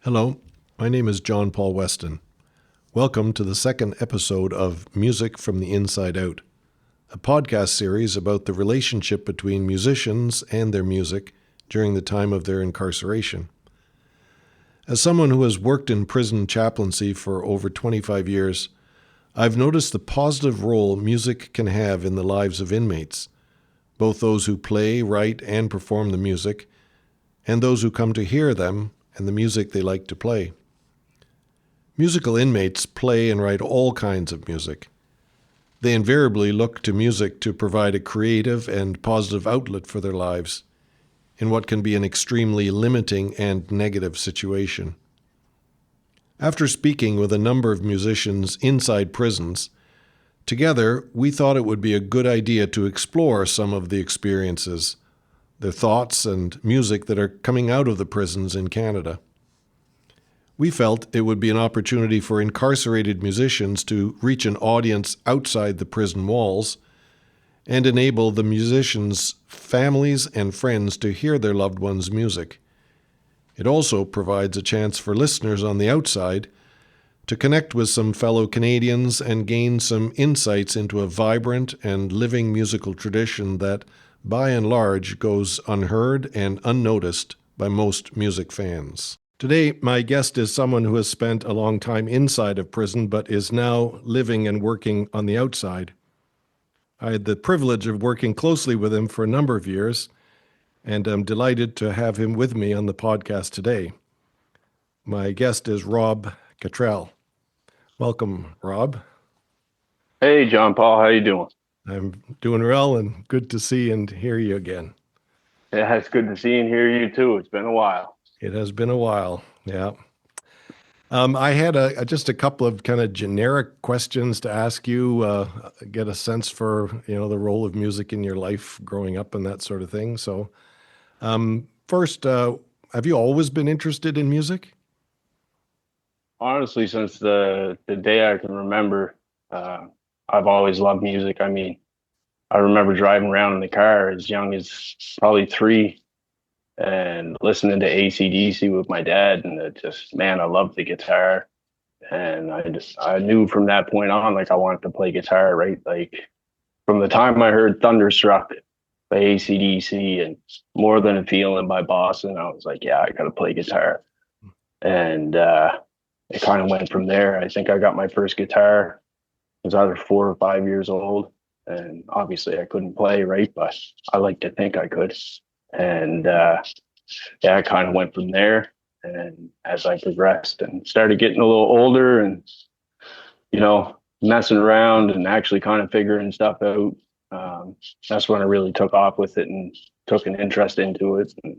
Hello, my name is John Paul Weston. Welcome to the second episode of Music from the Inside Out, a podcast series about the relationship between musicians and their music during the time of their incarceration. As someone who has worked in prison chaplaincy for over 25 years, I've noticed the positive role music can have in the lives of inmates, both those who play, write, and perform the music, and those who come to hear them and the music they like to play. Musical inmates play and write all kinds of music. They invariably look to music to provide a creative and positive outlet for their lives in what can be an extremely limiting and negative situation. After speaking with a number of musicians inside prisons, together we thought it would be a good idea to explore some of the experiences, their thoughts and music that are coming out of the prisons in Canada. We felt it would be an opportunity for incarcerated musicians to reach an audience outside the prison walls and enable the musicians' families and friends to hear their loved ones' music. It also provides a chance for listeners on the outside to connect with some fellow Canadians and gain some insights into a vibrant and living musical tradition that, by and large, goes unheard and unnoticed by most music fans. Today, my guest is someone who has spent a long time inside of prison but is now living and working on the outside. I had the privilege of working closely with him for a number of years, and I'm delighted to have him with me on the podcast today. My guest is Rob Cattral. Welcome, Rob. Hey, John Paul, how you doing? I'm doing well and good to see and hear you again. Yeah, it's good to see and hear you too. It's been a while. It has been a while, yeah. I had just a couple of kind of generic questions to ask you, get a sense for, the role of music in your life growing up and that sort of thing. So first, have you always been interested in music? Honestly, since the day I can remember, I've always loved music. I mean, I remember driving around in the car as young as probably 3 and listening to AC/DC with my dad. And it just, man, I loved the guitar. And I knew from that point on, like I wanted to play guitar, right? Like from the time I heard Thunderstruck by AC/DC and More Than a Feeling by Boston, I was like, yeah, I got to play guitar. And it kind of went from there. I think I got my first guitar. I was either 4 or 5 years old. And obviously I couldn't play, right? But I like to think I could. And I kind of went from there. And as I progressed and started getting a little older and, messing around and actually kind of figuring stuff out, that's when I really took off with it and took an interest into it. And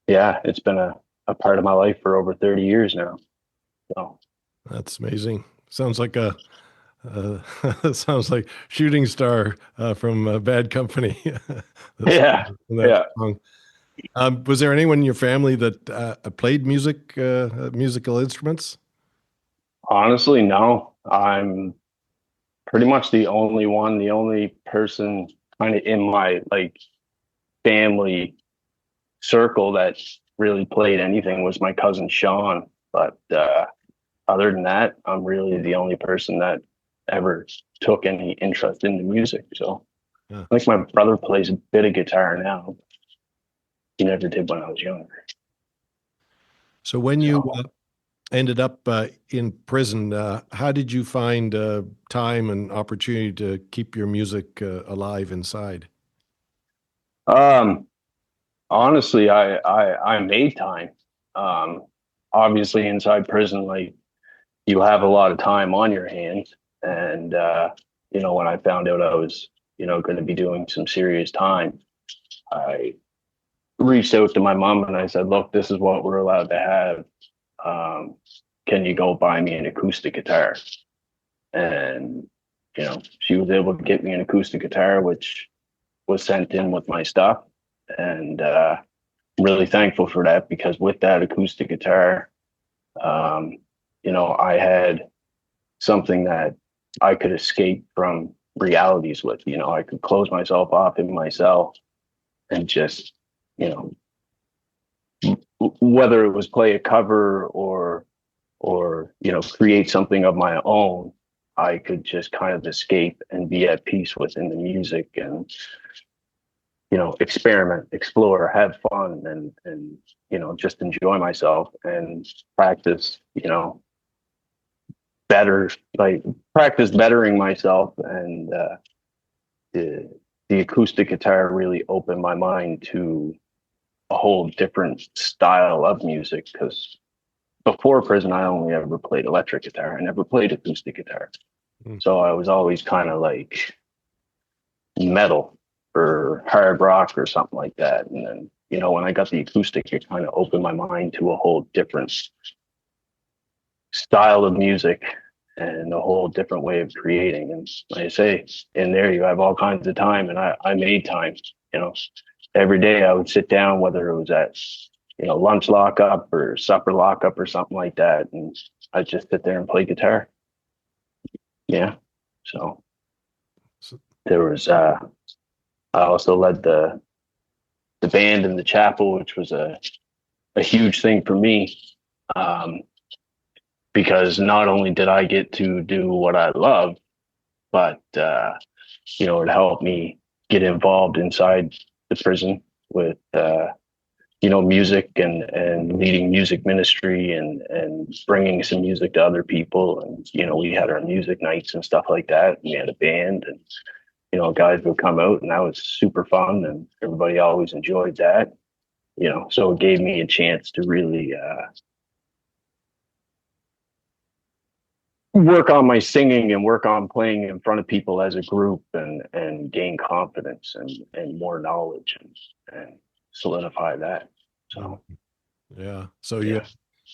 yeah, it's been a part of my life for over 30 years now. So That's amazing. Sounds like sounds like Shooting Star from Bad Company. yeah. Song. Was there anyone in your family that played musical instruments? Honestly, no. I'm pretty much the only person kind of in my family circle that really played anything was my cousin Sean. But other than that, I'm really the only person that ever took any interest in the music. So Yeah. I think my brother plays a bit of guitar now. He never did when I was younger. So when you ended up in prison, how did you find time and opportunity to keep your music alive inside? Honestly, I made time. Obviously inside prison, like you have a lot of time on your hands. And, when I found out I was, going to be doing some serious time, I reached out to my mom and I said, look, this is what we're allowed to have. Can you go buy me an acoustic guitar? And, she was able to get me an acoustic guitar, which was sent in with my stuff. And I'm really thankful for that because with that acoustic guitar, I had something that I could escape from realities with. I could close myself off in my cell and just, whether it was play a cover or create something of my own, I could just kind of escape and be at peace within the music and experiment, explore, have fun, and just enjoy myself and practice, better, like practice bettering myself. And the the acoustic guitar really opened my mind to a whole different style of music, because before prison I only ever played electric guitar. I never played acoustic guitar. Mm. So I was always kind of like metal or hard rock or something like that. And then, when I got the acoustic, it kind of opened my mind to a whole different style of music and a whole different way of creating. And like I say, in there you have all kinds of time, and I made time. You know, every day I would sit down, whether it was at lunch lockup or supper lockup or something like that, and I'd just sit there and play guitar. Yeah. So So, there was I also led the band in the chapel, which was a huge thing for me, um, because not only did I get to do what I love, but it helped me get involved inside the prison with music and leading music ministry and bringing some music to other people. And we had our music nights and stuff like that. And we had a band, and guys would come out, and that was super fun, and everybody always enjoyed that. So it gave me a chance to really work on my singing and work on playing in front of people as a group, and gain confidence and more knowledge, and solidify that. So yeah. So yeah.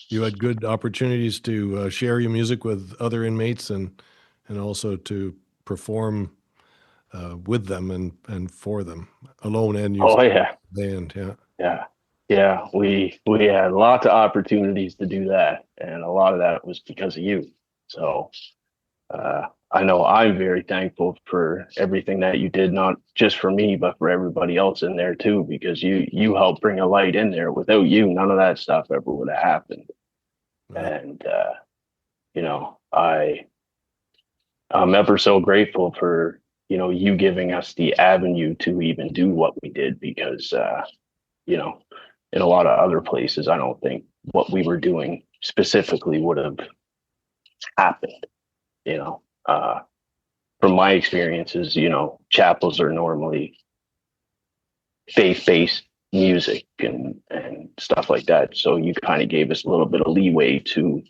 you had good opportunities to share your music with other inmates and also to perform with them and for them, alone and use Oh yeah. band. Yeah. Yeah. Yeah. We had lots of opportunities to do that, and a lot of that was because of you. So I know I'm very thankful for everything that you did, not just for me, but for everybody else in there too, because you helped bring a light in there. Without you, none of that stuff ever would have happened. Yeah. And I'm ever so grateful for you giving us the avenue to even do what we did, because you know in a lot of other places I don't think what we were doing specifically would have happened. You know, from my experiences, chapels are normally faith-based music and stuff like that. So you kind of gave us a little bit of leeway to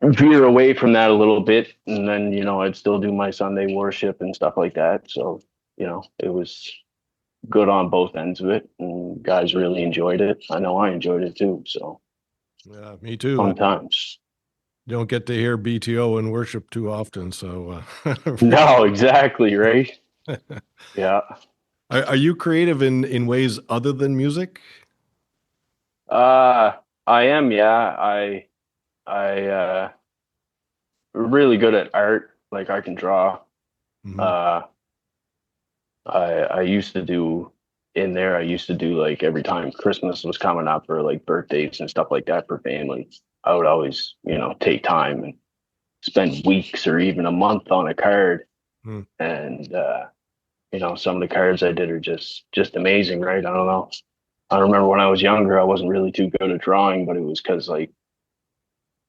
veer away from that a little bit, and then I'd still do my Sunday worship and stuff like that. So it was good on both ends of it, and guys really enjoyed it. I know I enjoyed it too. So Yeah, me too. I fun times. don't get to hear BTO in worship too often, so No, exactly, right. Yeah. are you creative in ways other than music? I am. Yeah. I really good at art. Like, I can draw. Mhm. uh I used to do in there. I used to do, like, every time Christmas was coming up, or like birthdays and stuff like that for family, I would always, take time and spend weeks or even a month on a card. Mm. And some of the cards I did are just amazing, right? I don't know. I remember when I was younger, I wasn't really too good at drawing, but it was because, like,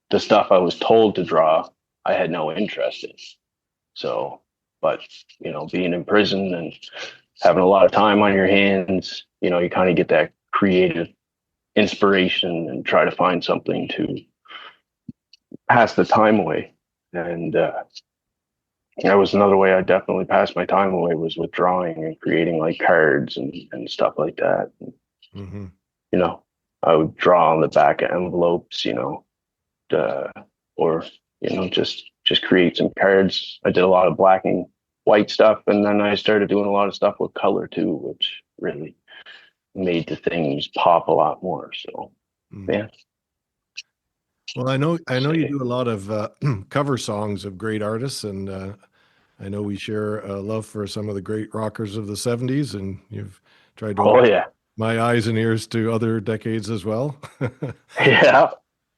the stuff I was told to draw, I had no interest in. So, but being in prison and having a lot of time on your hands, you kind of get that creative inspiration and try to find something to pass the time away. And that was another way I definitely passed my time away, was with drawing and creating, like, cards and stuff like that. Mm-hmm. You know, I would draw on the back of envelopes, uh, or just create some cards. I did a lot of black and white stuff, and then I started doing a lot of stuff with color too, which really made the things pop a lot more. So Mm. yeah. Well, I know you Say, do a lot of cover songs of great artists, and I know we share a love for some of the great rockers of the '70s, and you've tried to oh always yeah, my eyes and ears to other decades as well. Yeah.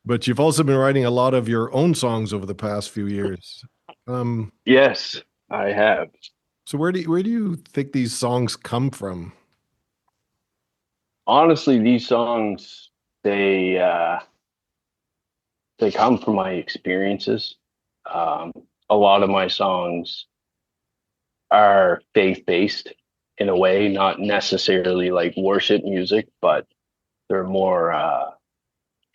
But you've also been writing a lot of your own songs over the past few years. Um, Yes, I have. so where do you think these songs come from? Honestly, these songs, they uh they come from my experiences. Um, a lot of my songs are faith-based in a way, not necessarily like worship music, but they're more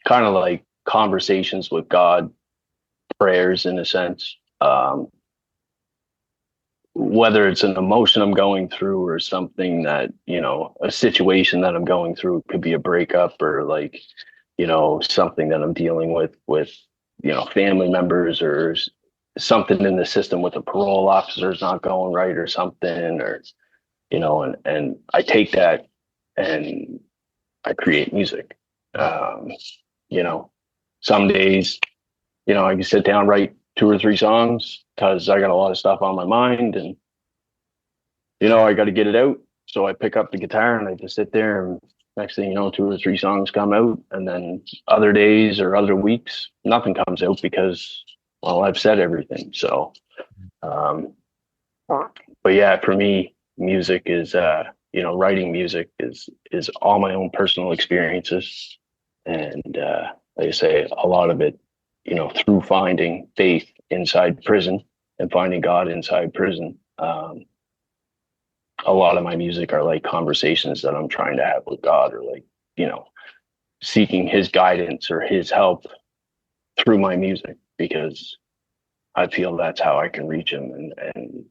kind of like conversations with God, prayers in a sense. Whether it's an emotion I'm going through or something that, a situation that I'm going through, could be a breakup or like, something that I'm dealing with, family members or something in the system with a parole officer's not going right or something, or, and I take that and I create music. Yeah. Um, you know, some days, I can sit down, write two or three songs because I got a lot of stuff on my mind, and I got to get it out. So I pick up the guitar and I just sit there, and next thing you know, two or three songs come out. And then other days or other weeks, nothing comes out because, well, I've said everything. So, um, but yeah, for me, music is, writing music is all my own personal experiences. And like I say, a lot of it, through finding faith inside prison and finding God inside prison. A lot of my music are like conversations that I'm trying to have with God, or like, you know, seeking his guidance or his help through my music, because I feel that's how I can reach him, and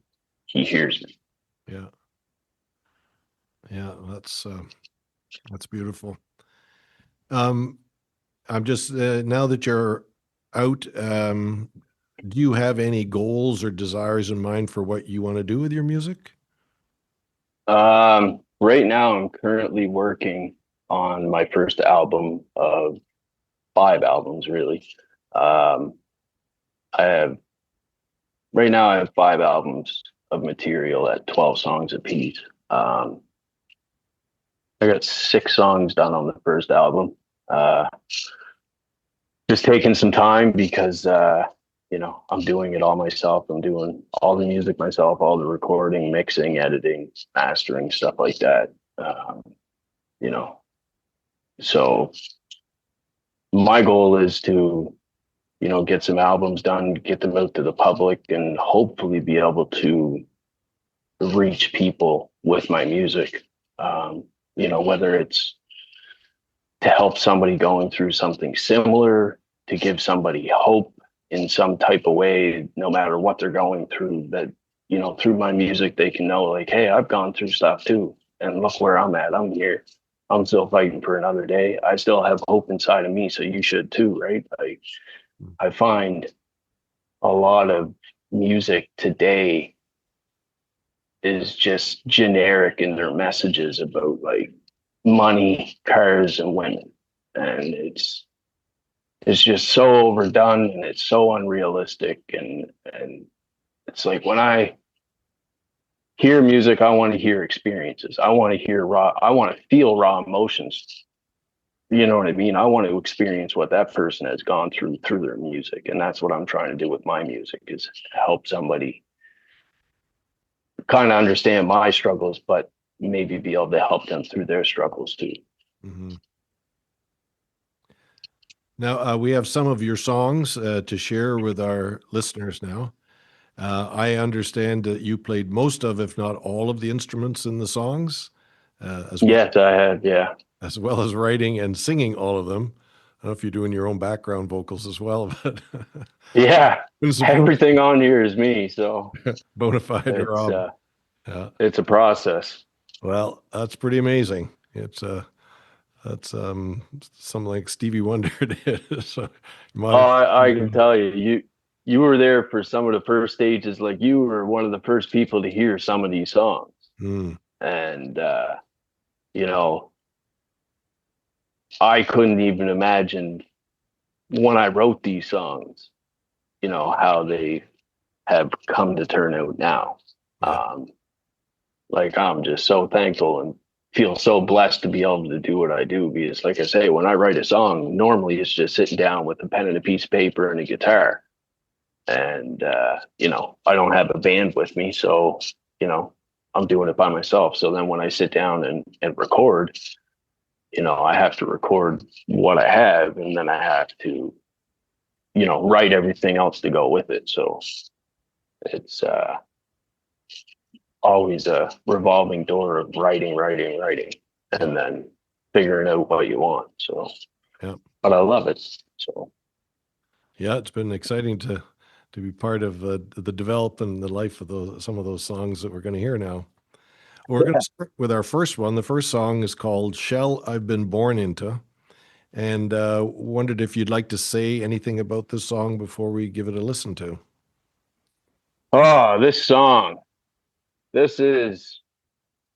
he hears me. Yeah. Yeah. That's beautiful. Um, I'm just now that you're out, do you have any goals or desires in mind for what you want to do with your music? Right now I'm currently working on my first album of five albums, really. Um, I have Right now I have five albums of material at 12 songs apiece. Um, I got six songs done on the first album. Uh, just taking some time because I'm doing it all myself. I'm doing all the music myself, all the recording, mixing, editing, mastering, stuff like that. Um, you know, so my goal is to get some albums done, get them out to the public, and hopefully be able to reach people with my music. Whether it's to help somebody going through something similar, to give somebody hope in some type of way, no matter what they're going through, that, through my music, they can know, like, hey, I've gone through stuff too. And look where I'm at. I'm here. I'm still fighting for another day. I still have hope inside of me. So you should too, right? Like, I find a lot of music today is just generic in their messages about like money, cars, and women. And it's just so overdone, and it's so unrealistic, and it's like, when I hear music, I want to hear experiences. I want to feel raw emotions. You know what I mean? I want to experience what that person has gone through their music. And that's what I'm trying to do with my music, is help somebody kind of understand my struggles, but maybe be able to help them through their struggles too. Hmm. Now, we have some of your songs to share with our listeners now. I understand that you played most of, if not all of the instruments in the songs, as well Yes, I have. Yeah. as well as writing and singing all of them. I don't know if you're doing your own background vocals as well, but Yeah. been some Everything on here is me. So bona fide it's, Rob. uh, Yeah. it's a process. Well, that's pretty amazing. That's something like Stevie Wonder did. So you Oh, might have I can tell you, you were there for some of the first stages. Like, you were one of the first people to hear some of these songs. Mm, And, you know, I couldn't even imagine when I wrote these songs, how they have come to turn out now. yeah. Like, I'm just so thankful and feel so blessed to be able to do what I do, because like I say, when I write a song, normally it's just sitting down with a pen and a piece of paper and a guitar. And, I don't have a band with me. So, I'm doing it by myself. So then when I sit down and record, I have to record what I have, and then I have to, write everything else to go with it. So it's always a revolving door of writing, and then figuring out what you want. So, Yeah. But I love it. So, yeah, it's been exciting to be part of the development and the life of some of those songs that we're going to hear now. We're going to start with our first one. The first song is called Shell I've Been Born Into. And wondered if you'd like to say anything about this song before we give it a listen to. Oh, this song. This is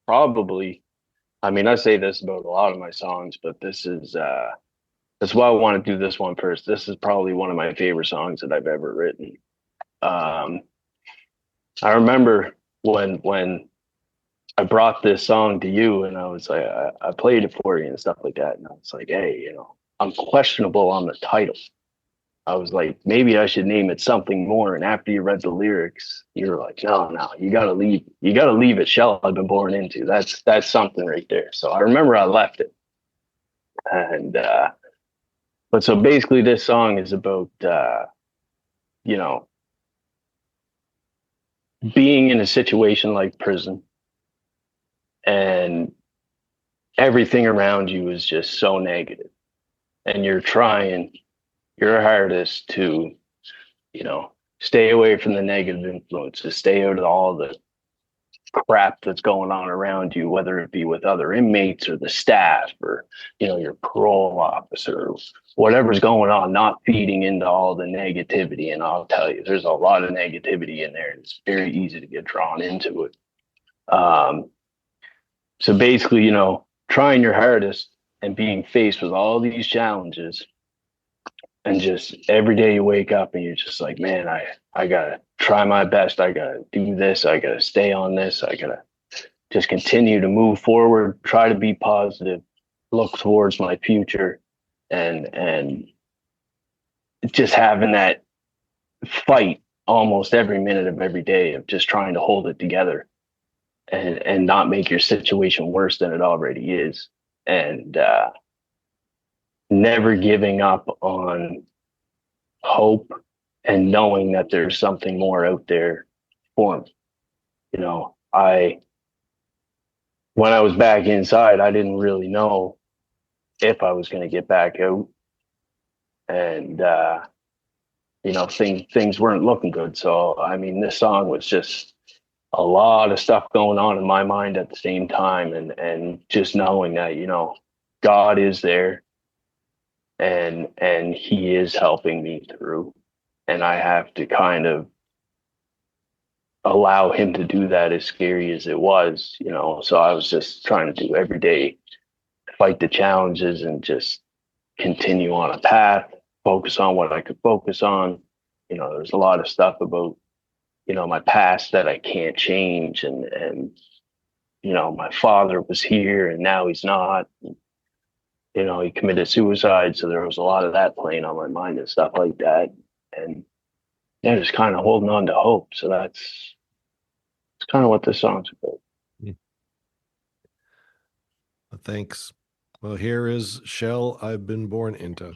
probably, I say this about a lot of my songs, but this is, that's why I want to do this one first. This is probably one of my favorite songs that I've ever written. I remember when I brought this song to you, and I was like, I played it for you and stuff like that. And I was like, hey, I'm questionable on the title. I was like, maybe I should name it something more. And after you read the lyrics, you were like, no, you gotta leave it. Shell I've Been Born Into. That's something right there. So I remember I left it. And but so basically this song is about being in a situation like prison, and everything around you is just so negative, and you're trying your hardest to, stay away from the negative influences, stay out of all the crap that's going on around you, whether it be with other inmates or the staff or, your parole officer, whatever's going on, not feeding into all the negativity. And I'll tell you, there's a lot of negativity in there. It's very easy to get drawn into it. So basically, trying your hardest and being faced with all these challenges, and just every day you wake up and you're just like, man, I gotta try my best. I gotta do this. I gotta stay on this. I gotta just continue to move forward, try to be positive, look towards my future, and just having that fight almost every minute of every day of just trying to hold it together and not make your situation worse than it already is. And never giving up on hope and knowing that there's something more out there for me. When I was back inside, I didn't really know if I was going to get back out. And, things weren't looking good. So, this song was just a lot of stuff going on in my mind at the same time. And just knowing that, God is there. And he is helping me through, and I have to kind of allow him to do that, as scary as it was, so I was just trying to do every day, fight the challenges and just continue on a path, focus on what I could focus on. There's a lot of stuff about, my past that I can't change. And my father was here and now he's not. He committed suicide. So there was a lot of that playing on my mind and stuff like that. And just kind of holding on to hope. So that's kind of what this song's about. Thanks. Well, here is Shell I've Been Born Into.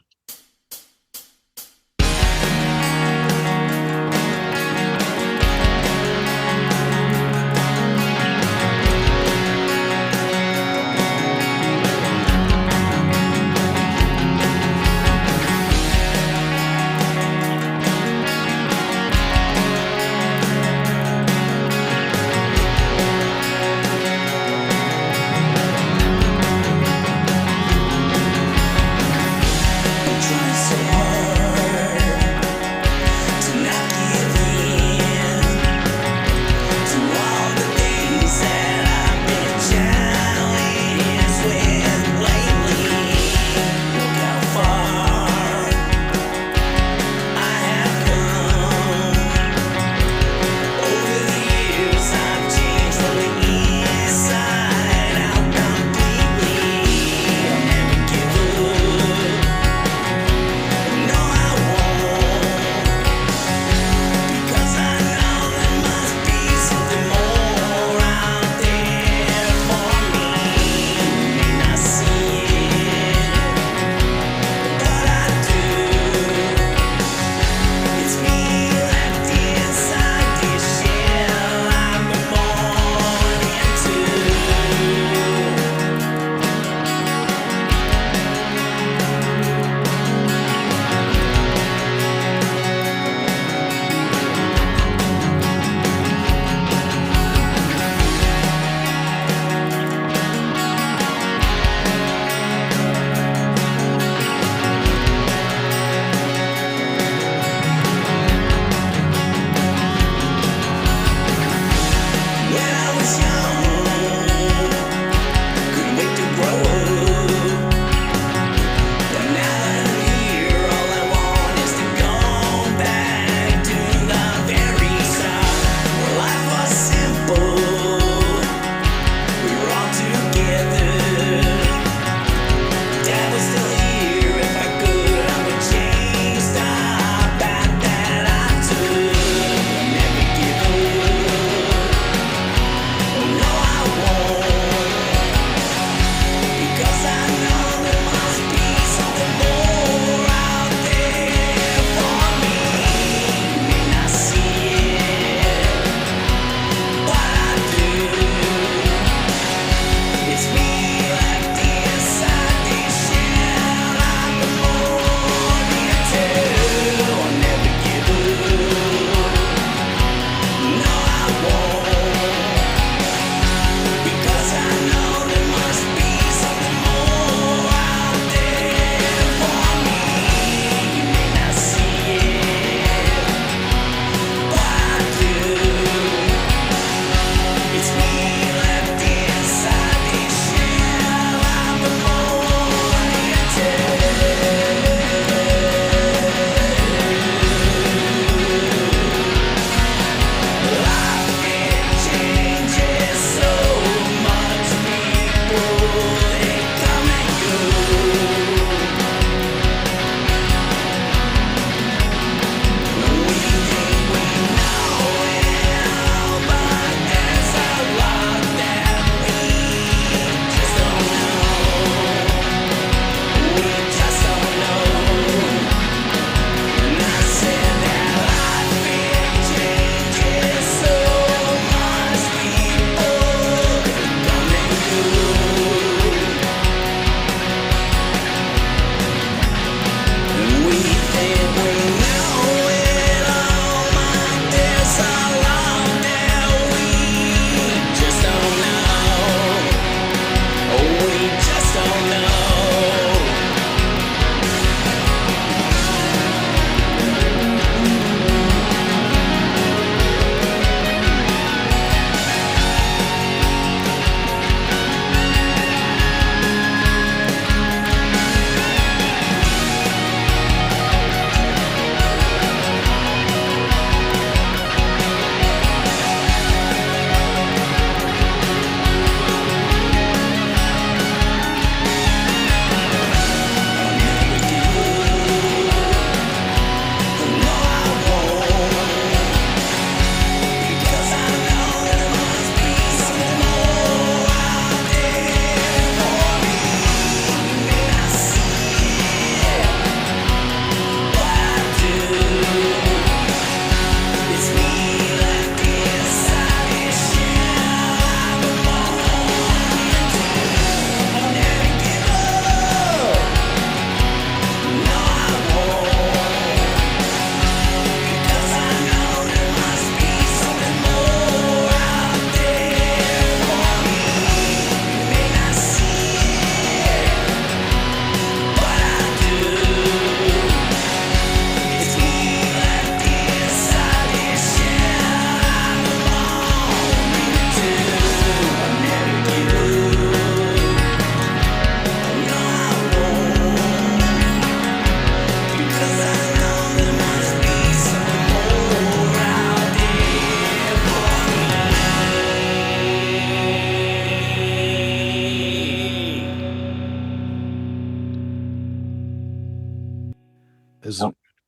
is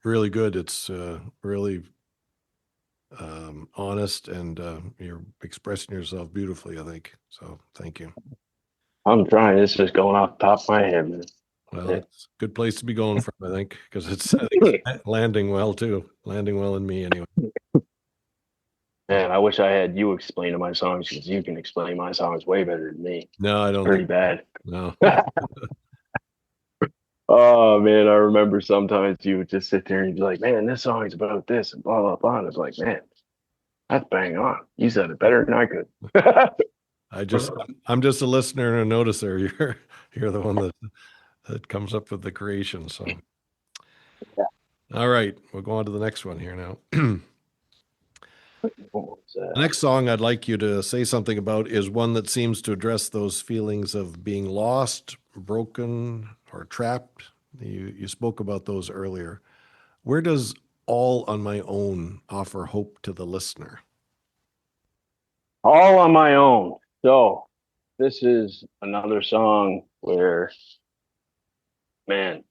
really good. It's really honest, and you're expressing yourself beautifully, I think. So thank you. I'm trying. This is going off the top of my head, man. Well, it's a good place to be going from, I think, because I think it's landing well too. Landing well in me anyway. Man, I wish I had you explaining my songs, because you can explain my songs way better than me. No, I don't Pretty think bad. no. Oh man, I remember sometimes you would just sit there and be like, "Man, this song's about this," and blah blah blah. And it's like, man, that's bang on. You said it better than I could. I'm just a listener and a noticer. You're the one that comes up with the creation. So Yeah. All right, we'll go on to the next one here now. What was The that? next song I'd like you to say something about is one that seems to address those feelings of being lost, broken, or trapped. You spoke about those earlier. Where does All on My Own offer hope to the listener? All on My Own. So this is another song where, man,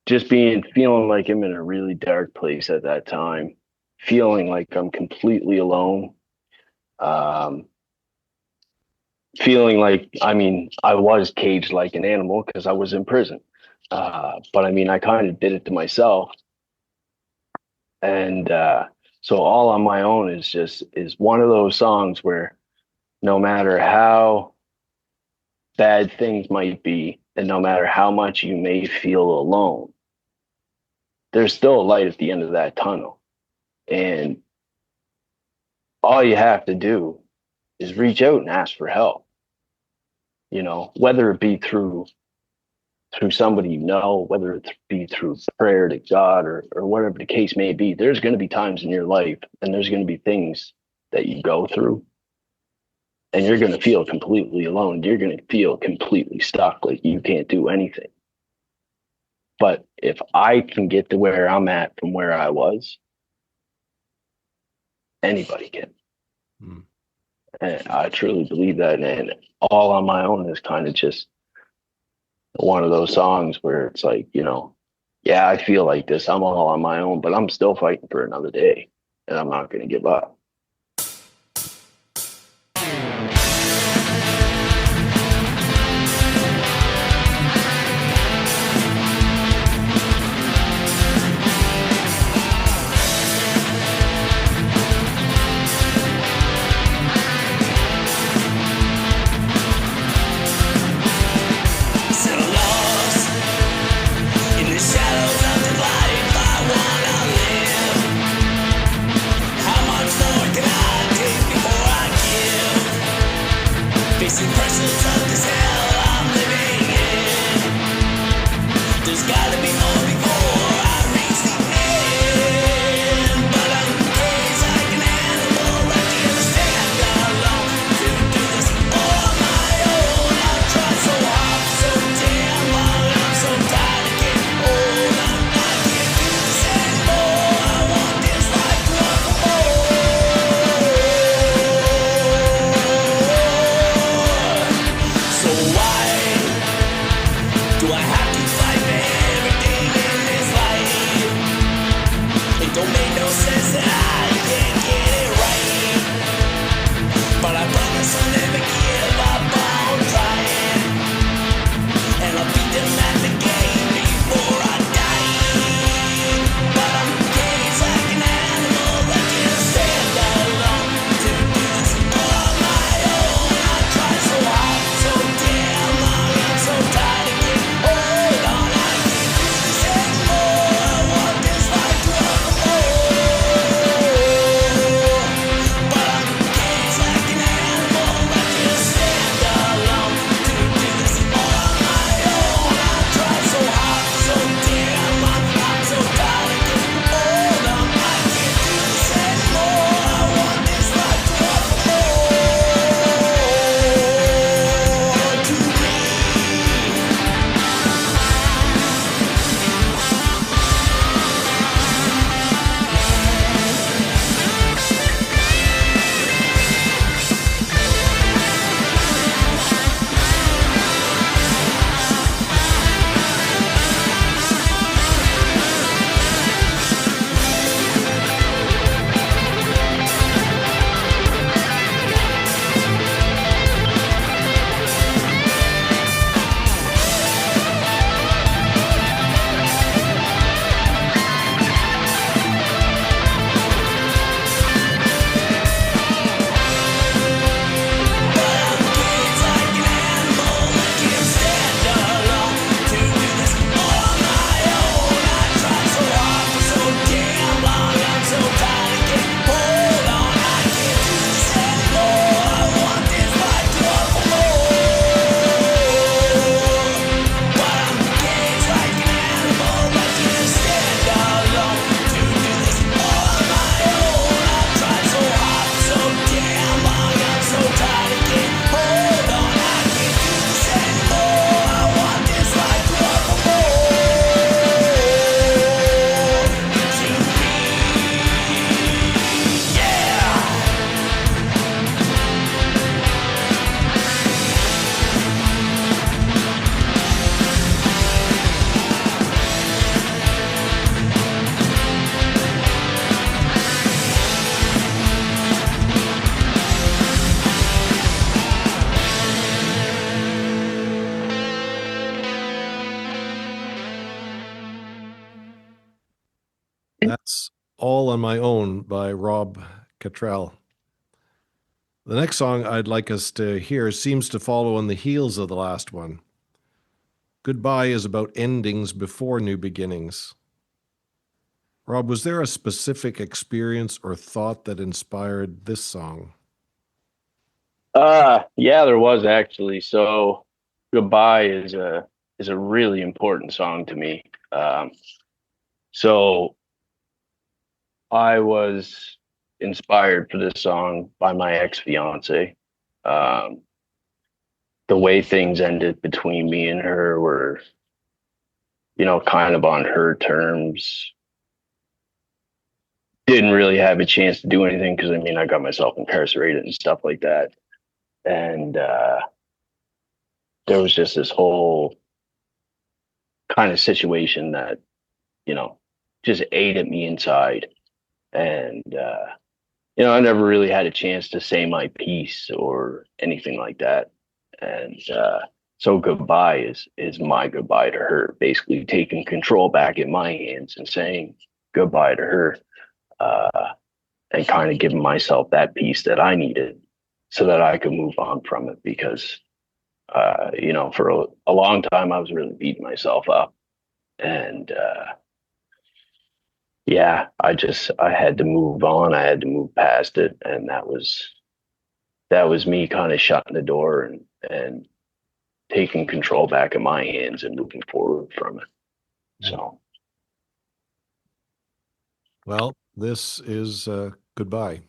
just feeling like I'm in a really dark place at that time, feeling like I'm completely alone. Feeling like, I mean, I was caged like an animal because I was in prison. But I mean, I kind of did it to myself. And so All on My Own is one of those songs where no matter how bad things might be, and no matter how much you may feel alone, there's still a light at the end of that tunnel. And all you have to do is reach out and ask for help. You know, whether it be through somebody you know, whether it be through prayer to God, or whatever the case may be, there's going to be times in your life, and there's going to be things that you go through, and you're going to feel completely alone. You're going to feel completely stuck, like you can't do anything. But if I can get to where I'm at from where I was, anybody can. Hmm. And I truly believe that. And All on My Own is kind of just one of those songs where it's like, you know, yeah, I feel like this. I'm all on my own, but I'm still fighting for another day, and I'm not going to give up. Do I have to fight for everything? That's All on My Own by Rob Cattral. The next song I'd like us to hear seems to follow on the heels of the last one. Goodbye is about endings before new beginnings. Rob, was there a specific experience or thought that inspired this song? Yeah, there was actually. So Goodbye is a really important song to me. So I was inspired for this song by my ex-fiance. Um, the way things ended between me and her were, kind of on her terms. Didn't really have a chance to do anything because I got myself incarcerated and stuff like that. And there was just this whole kind of situation that, just ate at me inside. And, I never really had a chance to say my piece or anything like that. And so Goodbye is my goodbye to her, basically taking control back in my hands and saying goodbye to her, and kind of giving myself that peace that I needed so that I could move on from it. Because, for a long time, I was really beating myself up. And yeah, I had to move on. I had to move past it. And that was me kind of shutting the door and taking control back in my hands and moving forward from it. So, Well, this is Goodbye.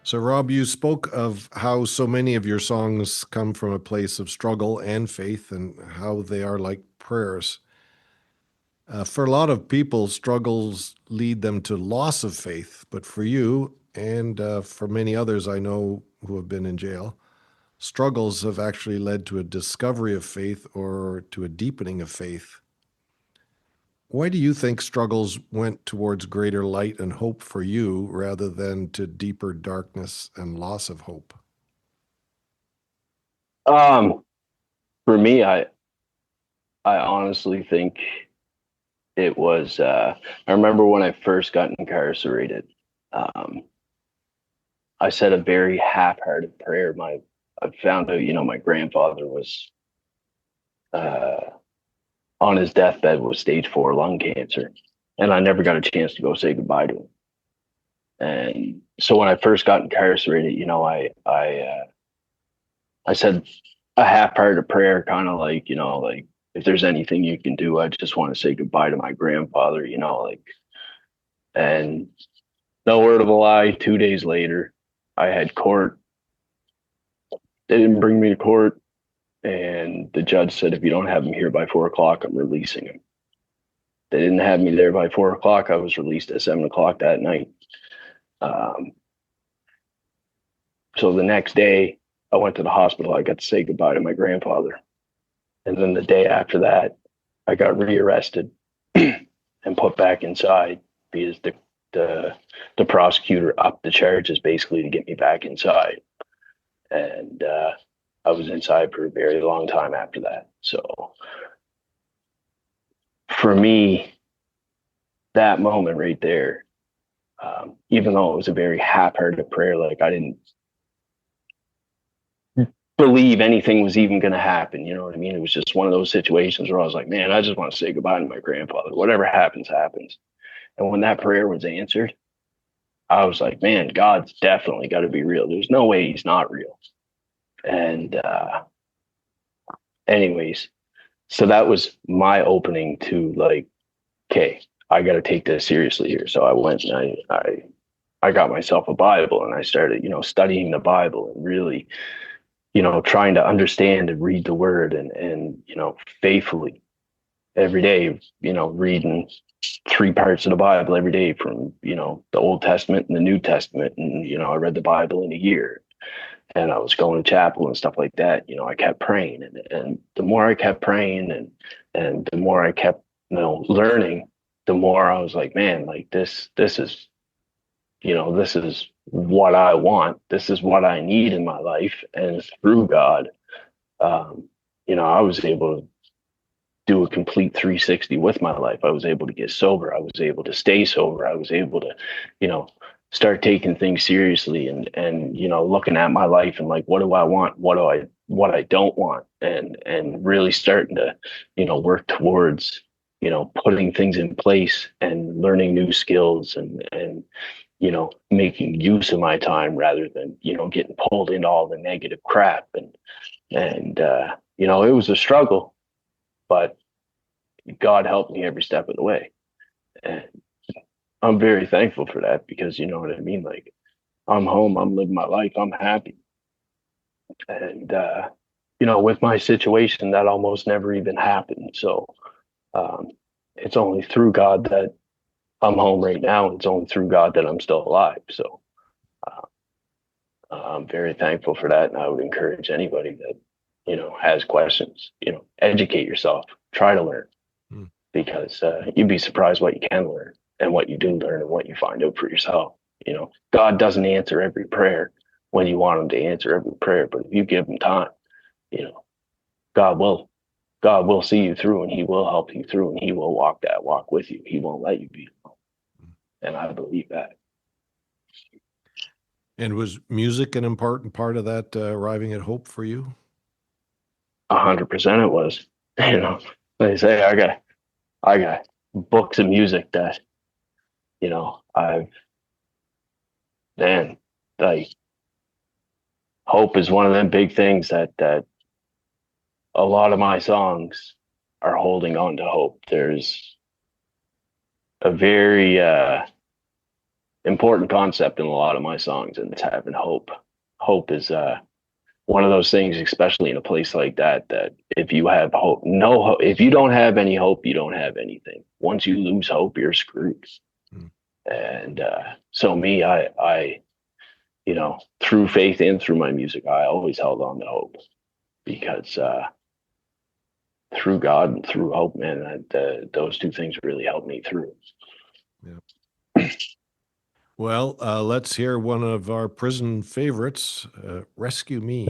So, Rob, you spoke of how so many of your songs come from a place of struggle and faith and how they are like prayers. For a lot of people, struggles lead them to loss of faith. But for you and for many others I know who have been in jail, struggles have actually led to a discovery of faith or to a deepening of faith. Why do you think struggles went towards greater light and hope for you rather than to deeper darkness and loss of hope? Um, for me, I honestly think it was. I remember when I first got incarcerated. Um, I said a very half-hearted prayer. I found out, my grandfather was uh, on his deathbed with stage 4 lung cancer, and I never got a chance to go say goodbye to him. And so when I first got incarcerated, I said a half-hearted prayer, kind of like, like, if there's anything you can do, I just want to say goodbye to my grandfather, like. And no word of a lie, 2 days later, I had court. They didn't bring me to court, and the judge said, if you don't have him here by 4 o'clock, I'm releasing him. They didn't have me there by 4 o'clock. I was released at 7 o'clock that night. Um, so the next day, I went to the hospital. I got to say goodbye to my grandfather. And then the day after that, I got rearrested and put back inside because the prosecutor upped the charges basically to get me back inside. And I was inside for a very long time after that. So for me, that moment right there, even though it was a very half-hearted prayer, like I didn't believe anything was even going to happen. You know what I mean? It was just one of those situations where I was like, man, I just want to say goodbye to my grandfather. Whatever happens, happens. And when that prayer was answered, I was like, man, God's definitely got to be real. There's no way he's not real. And anyways, so that was my opening to like, okay, I got to take this seriously here. So I went and I got myself a Bible and I started, studying the Bible and really, trying to understand and read the word and, faithfully every day, reading 3 parts of the Bible every day from, the Old Testament and the New Testament. And, I read the Bible in a year and I was going to chapel and stuff like that. I kept praying and the more I kept praying and the more I kept, learning, the more I was like, man, like this is, this is what I want. This is what I need in my life. And through God, I was able to do a complete 360 with my life. I was able to get sober. I was able to stay sober. I was able to, start taking things seriously and, looking at my life and like, what do I want? What I don't want? And really starting to, work towards, putting things in place and learning new skills and, making use of my time rather than, getting pulled into all the negative crap. And, it was a struggle, but God helped me every step of the way. And I'm very thankful for that because you know what I mean? Like I'm home, I'm living my life, I'm happy. And, with my situation, that almost never even happened. So um, it's only through God that I'm home right now. It's only through God that I'm still alive. So uh, I'm very thankful for that. And I would encourage anybody that, has questions, educate yourself, try to learn because you'd be surprised what you can learn and what you do learn and what you find out for yourself. God doesn't answer every prayer when you want him to answer every prayer, but if you give him time, you know, God will. God will see you through and he will help you through and he will walk that walk with you. He won't let you be alone. And I believe that. And was music an important part of that arriving at hope for you? 100% it was. They say I got books of music that, I've man, like hope is one of them big things that a lot of my songs are holding on to hope. There's a very important concept in a lot of my songs, and it's having hope. Hope is one of those things, especially in a place like that, that if you have hope, no hope, if you don't have any hope, you don't have anything. Once you lose hope, you're screwed. Mm. And so me, I, through faith and through my music, I always held on to hope because through God and through hope, man, those two things really helped me through. Yeah. Well, let's hear one of our prison favorites, Rescue Me.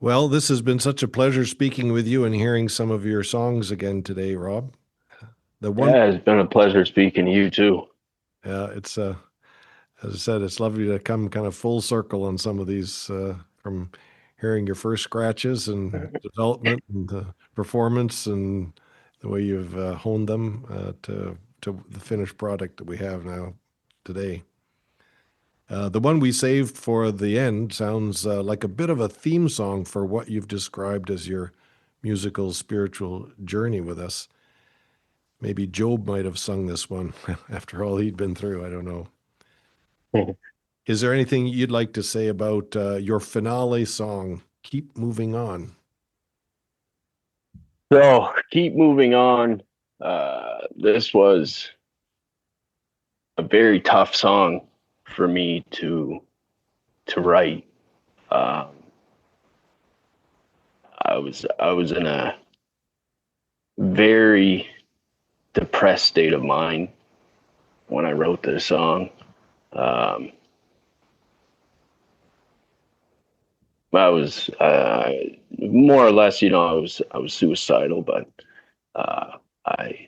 Well, this has been such a pleasure speaking with you and hearing some of your songs again today, Rob. The one, Yeah, it's been a pleasure speaking to you too. it's as I said, it's lovely to come kind of full circle on some of these from hearing your first scratches and development and the performance and the way you've honed them to the finished product that we have now today. The one we saved for the end sounds like a bit of a theme song for what you've described as your musical spiritual journey with us. Maybe Job might have sung this one after all he'd been through. I don't know. Is there anything you'd like to say about your finale song, Keep Moving On? So keep moving on. This was a very tough song for me to write. I was in a very depressed state of mind when I wrote this song. I was more or less, I was suicidal, but I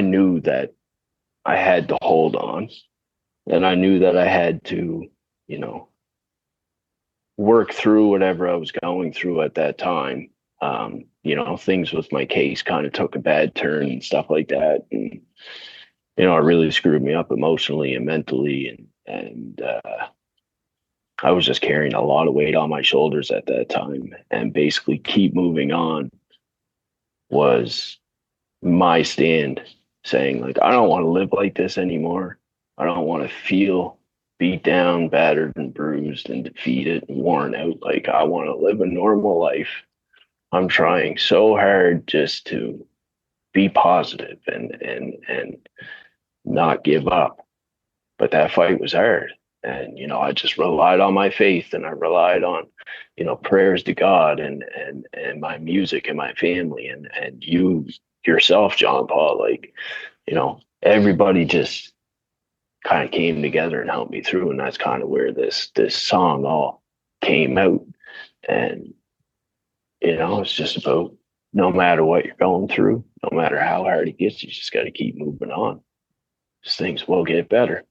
knew that I had to hold on, and I knew that I had to, work through whatever I was going through at that time. Things with my case kind of took a bad turn and stuff like that, and it really screwed me up emotionally and mentally, and I was just carrying a lot of weight on my shoulders at that time, and basically keep moving on was my stand, saying like, I don't want to live like this anymore. I don't want to feel beat down, battered and bruised and defeated and worn out. Like, I want to live a normal life. I'm trying so hard just to be positive and not give up. But that fight was hard. And, I just relied on my faith, and I relied on, prayers to God and my music and my family and you yourself, John Paul. Like, everybody just kind of came together and helped me through. And that's kind of where this song all came out. And, it's just about no matter what you're going through, no matter how hard it gets, you just got to keep moving on. Just things will get better.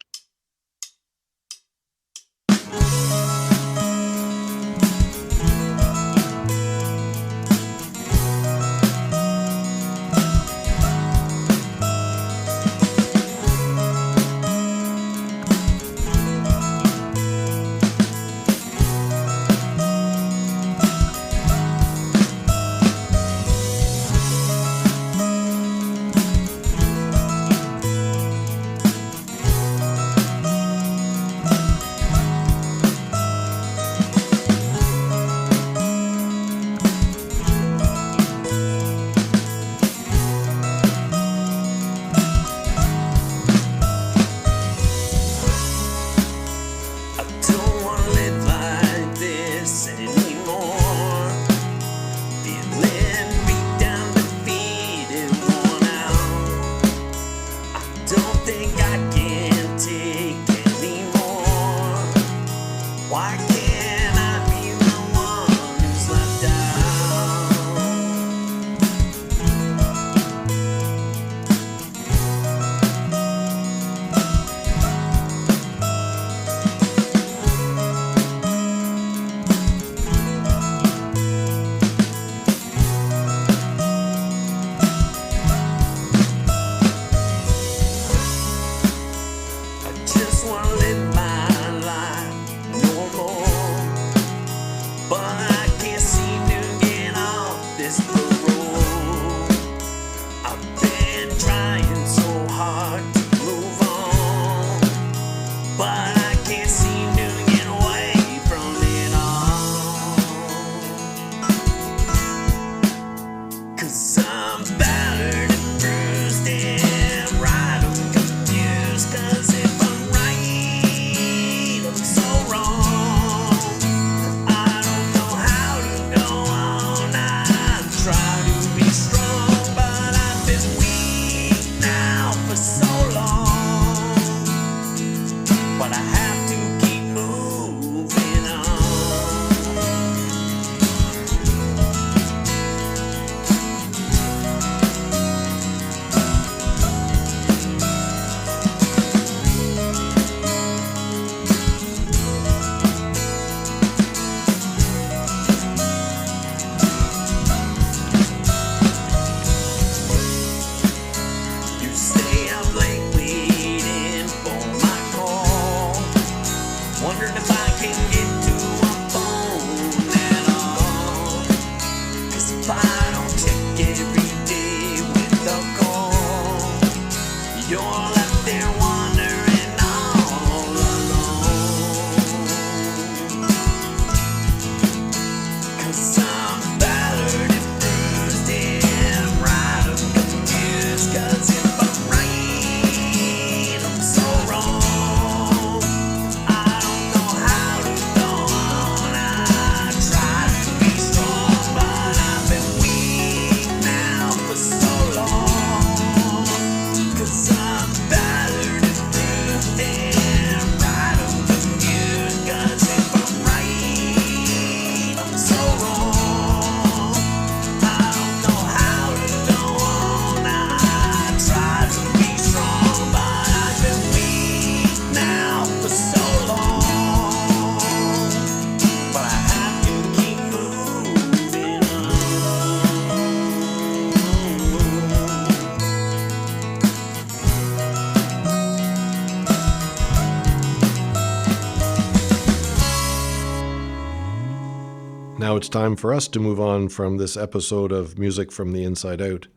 it's time for us to move on from this episode of Music from the Inside Out.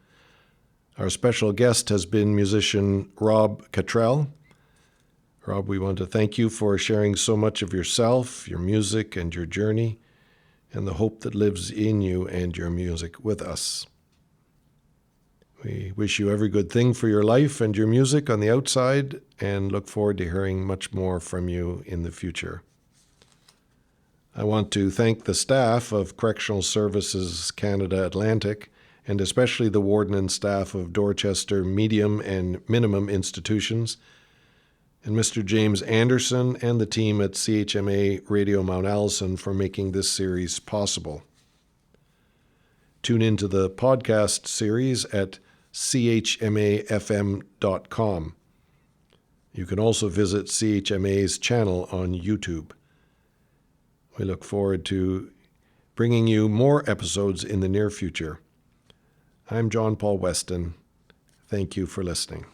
Our special guest has been musician Rob Cattral. Rob, we want to thank you for sharing so much of yourself, your music, and your journey, and the hope that lives in you and your music with us. We wish you every good thing for your life and your music on the outside, and look forward to hearing much more from you in the future. I want to thank the staff of Correctional Services Canada Atlantic, and especially the warden and staff of Dorchester Medium and Minimum Institutions, and Mr. James Anderson and the team at CHMA Radio Mount Allison for making this series possible. Tune into the podcast series at chmafm.com. You can also visit CHMA's channel on YouTube. We look forward to bringing you more episodes in the near future. I'm John Paul Weston. Thank you for listening.